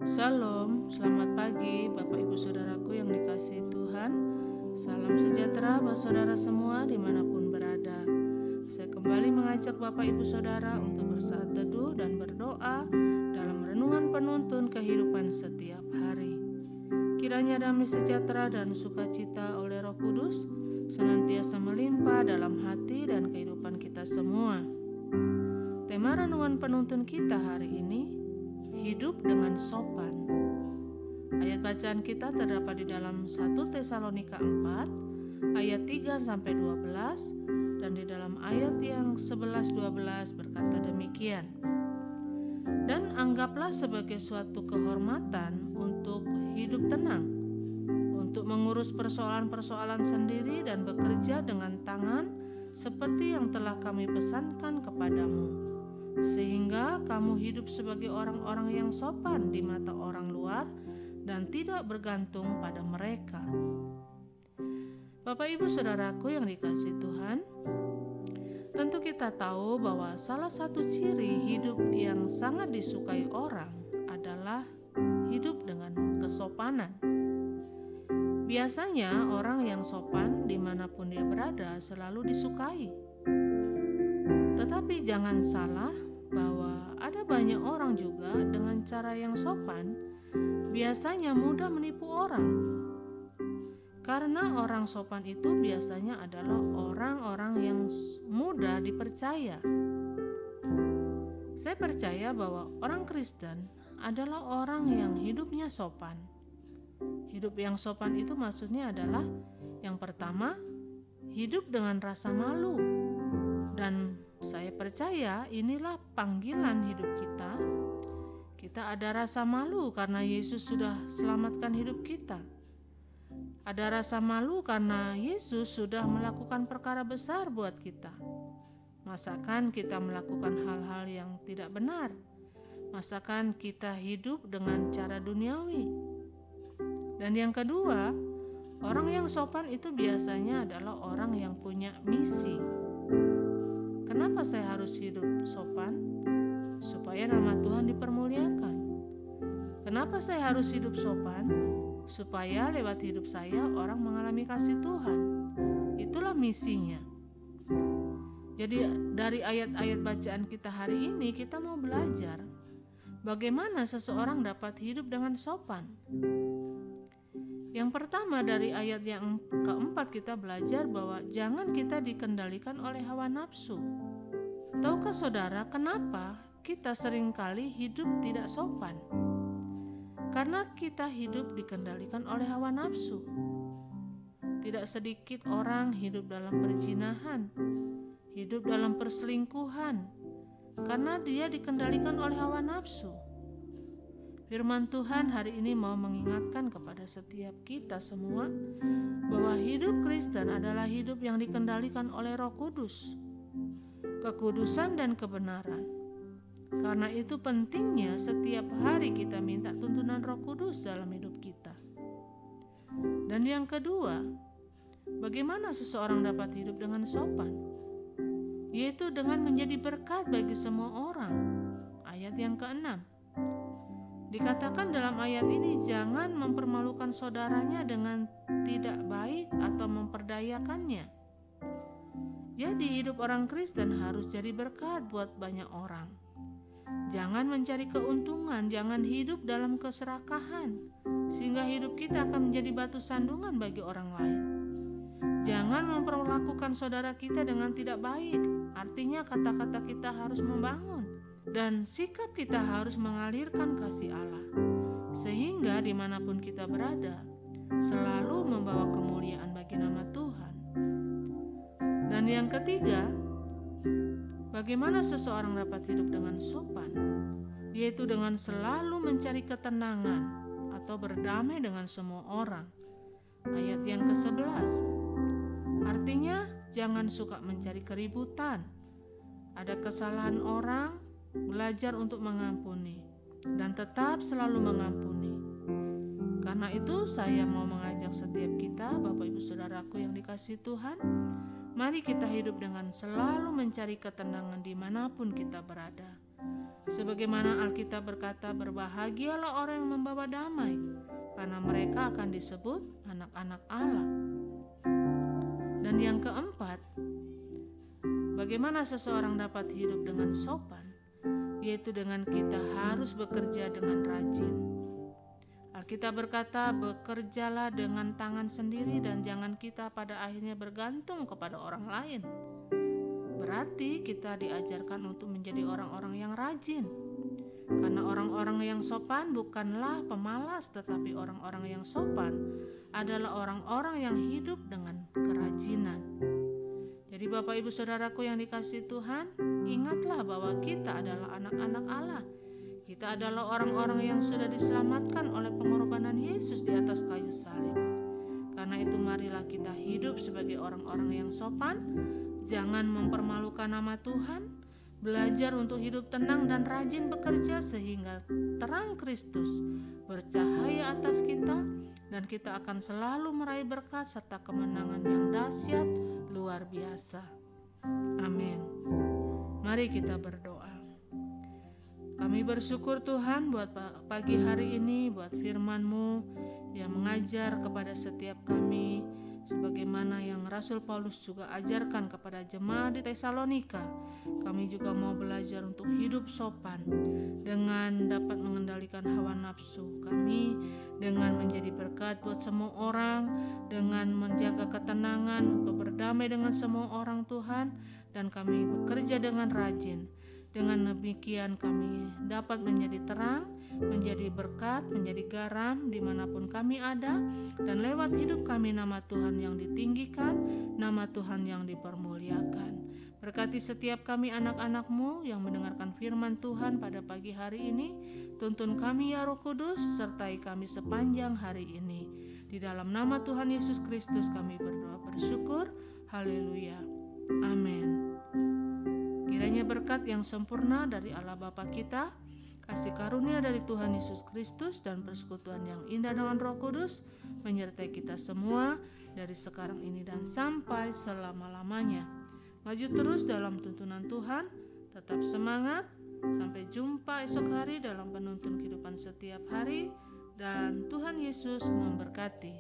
Shalom, selamat pagi Bapak Ibu Saudaraku yang dikasihi Tuhan. Salam sejahtera buat saudara semua dimanapun berada. Saya kembali mengajak Bapak Ibu Saudara untuk bersaat teduh dan berdoa dalam renungan penuntun kehidupan setiap hari. Kiranya damai sejahtera dan sukacita oleh Roh Kudus senantiasa melimpah dalam hati dan kehidupan kita semua. Tema renungan penuntun kita hari ini, hidup dengan sopan. Ayat bacaan kita terdapat di dalam 1 Tesalonika 4 ayat 3-12 dan di dalam ayat yang 11-12 berkata demikian. Dan anggaplah sebagai suatu kehormatan untuk hidup tenang, untuk mengurus persoalan-persoalan sendiri dan bekerja dengan tangan seperti yang telah kami pesankan kepadamu, sehingga kamu hidup sebagai orang-orang yang sopan di mata orang luar dan tidak bergantung pada mereka. Bapak Ibu Saudaraku yang dikasihi Tuhan, tentu kita tahu bahwa salah satu ciri hidup yang sangat disukai orang adalah hidup dengan kesopanan. Biasanya orang yang sopan dimanapun dia berada selalu disukai. Tetapi jangan salah bahwa ada banyak orang juga dengan cara yang sopan biasanya mudah menipu orang. Karena orang sopan itu biasanya adalah orang-orang yang mudah dipercaya. Saya percaya bahwa orang Kristen adalah orang yang hidupnya sopan. Hidup yang sopan itu maksudnya adalah yang pertama, hidup dengan rasa malu. Dan saya percaya inilah panggilan hidup kita. Kita ada rasa malu karena Yesus sudah selamatkan hidup kita. Ada rasa malu karena Yesus sudah melakukan perkara besar buat kita. Masakan kita melakukan hal-hal yang tidak benar? Masakan kita hidup dengan cara duniawi? Dan yang kedua, orang yang sopan itu biasanya adalah orang yang punya misi. Kenapa saya harus hidup sopan? Supaya nama Tuhan dipermuliakan. Kenapa saya harus hidup sopan? Supaya lewat hidup saya orang mengalami kasih Tuhan. Itulah misinya. Jadi dari ayat-ayat bacaan kita hari ini kita mau belajar bagaimana seseorang dapat hidup dengan sopan. Yang pertama dari ayat yang keempat kita belajar bahwa jangan kita dikendalikan oleh hawa nafsu. Tahukah saudara kenapa kita seringkali hidup tidak sopan? Karena kita hidup dikendalikan oleh hawa nafsu. Tidak sedikit orang hidup dalam perzinahan, hidup dalam perselingkuhan, karena dia dikendalikan oleh hawa nafsu. Firman Tuhan hari ini mau mengingatkan kepada setiap kita semua bahwa hidup Kristen adalah hidup yang dikendalikan oleh Roh Kudus, kekudusan dan kebenaran. Karena itu pentingnya setiap hari kita minta tuntunan Roh Kudus dalam hidup kita. Dan yang kedua, bagaimana seseorang dapat hidup dengan sopan? Yaitu dengan menjadi berkat bagi semua orang. Ayat yang ke-6. Dikatakan dalam ayat ini, jangan mempermalukan saudaranya dengan tidak baik atau memperdayakannya. Jadi hidup orang Kristen harus jadi berkat buat banyak orang. Jangan mencari keuntungan, jangan hidup dalam keserakahan, sehingga hidup kita akan menjadi batu sandungan bagi orang lain. Jangan memperlakukan saudara kita dengan tidak baik, artinya kata-kata kita harus membangun. Dan sikap kita harus mengalirkan kasih Allah, sehingga dimanapun kita berada, selalu membawa kemuliaan bagi nama Tuhan. Dan yang ketiga, bagaimana seseorang dapat hidup dengan sopan? Yaitu dengan selalu mencari ketenangan atau berdamai dengan semua orang. Ayat yang ke-11, artinya jangan suka mencari keributan. Ada kesalahan orang, belajar untuk mengampuni dan tetap selalu mengampuni. Karena itu saya mau mengajak setiap kita, Bapak Ibu Saudaraku yang dikasihi Tuhan, mari kita hidup dengan selalu mencari ketenangan dimanapun kita berada. Sebagaimana Alkitab berkata, berbahagialah orang yang membawa damai, karena mereka akan disebut anak-anak Allah. Dan yang keempat, bagaimana seseorang dapat hidup dengan sopan, yaitu dengan kita harus bekerja dengan rajin. Alkitab berkata, bekerjalah dengan tangan sendiri dan jangan kita pada akhirnya bergantung kepada orang lain. Berarti kita diajarkan untuk menjadi orang-orang yang rajin. Karena orang-orang yang sopan bukanlah pemalas, tetapi orang-orang yang sopan adalah orang-orang yang hidup dengan kerajinan. Jadi Bapak Ibu Saudaraku yang dikasihi Tuhan, ingatlah bahwa kita adalah anak-anak Allah. Kita adalah orang-orang yang sudah diselamatkan oleh pengorbanan Yesus di atas kayu salib. Karena itu marilah kita hidup sebagai orang-orang yang sopan, jangan mempermalukan nama Tuhan, belajar untuk hidup tenang dan rajin bekerja sehingga terang Kristus bercahaya atas kita dan kita akan selalu meraih berkat serta kemenangan yang dahsyat luar biasa. Amin. Mari kita berdoa. Kami bersyukur Tuhan buat pagi hari ini, buat firman-Mu yang mengajar kepada setiap kami, sebagaimana yang Rasul Paulus juga ajarkan kepada jemaat di Tesalonika. Kami juga mau belajar untuk hidup sopan dengan dapat mengendalikan hawa nafsu kami, dengan menjadi berkat buat semua orang, dengan menjaga ketenangan untuk berdamai dengan semua orang Tuhan, dan kami bekerja dengan rajin. Dengan demikian kami dapat menjadi terang, menjadi berkat, menjadi garam dimanapun kami ada, dan lewat hidup kami nama Tuhan yang ditinggikan, nama Tuhan yang dipermuliakan. Berkati setiap kami anak-anak-Mu yang mendengarkan firman Tuhan pada pagi hari ini. Tuntun kami ya Roh Kudus, sertai kami sepanjang hari ini. Di dalam nama Tuhan Yesus Kristus kami berdoa bersyukur. Haleluya. Amin. Kiranya berkat yang sempurna dari Allah Bapa kita, kasih karunia dari Tuhan Yesus Kristus, dan persekutuan yang indah dengan Roh Kudus menyertai kita semua dari sekarang ini dan sampai selama-lamanya. Maju terus dalam tuntunan Tuhan, tetap semangat. Sampai jumpa esok hari dalam penuntun kehidupan setiap hari, dan Tuhan Yesus memberkati.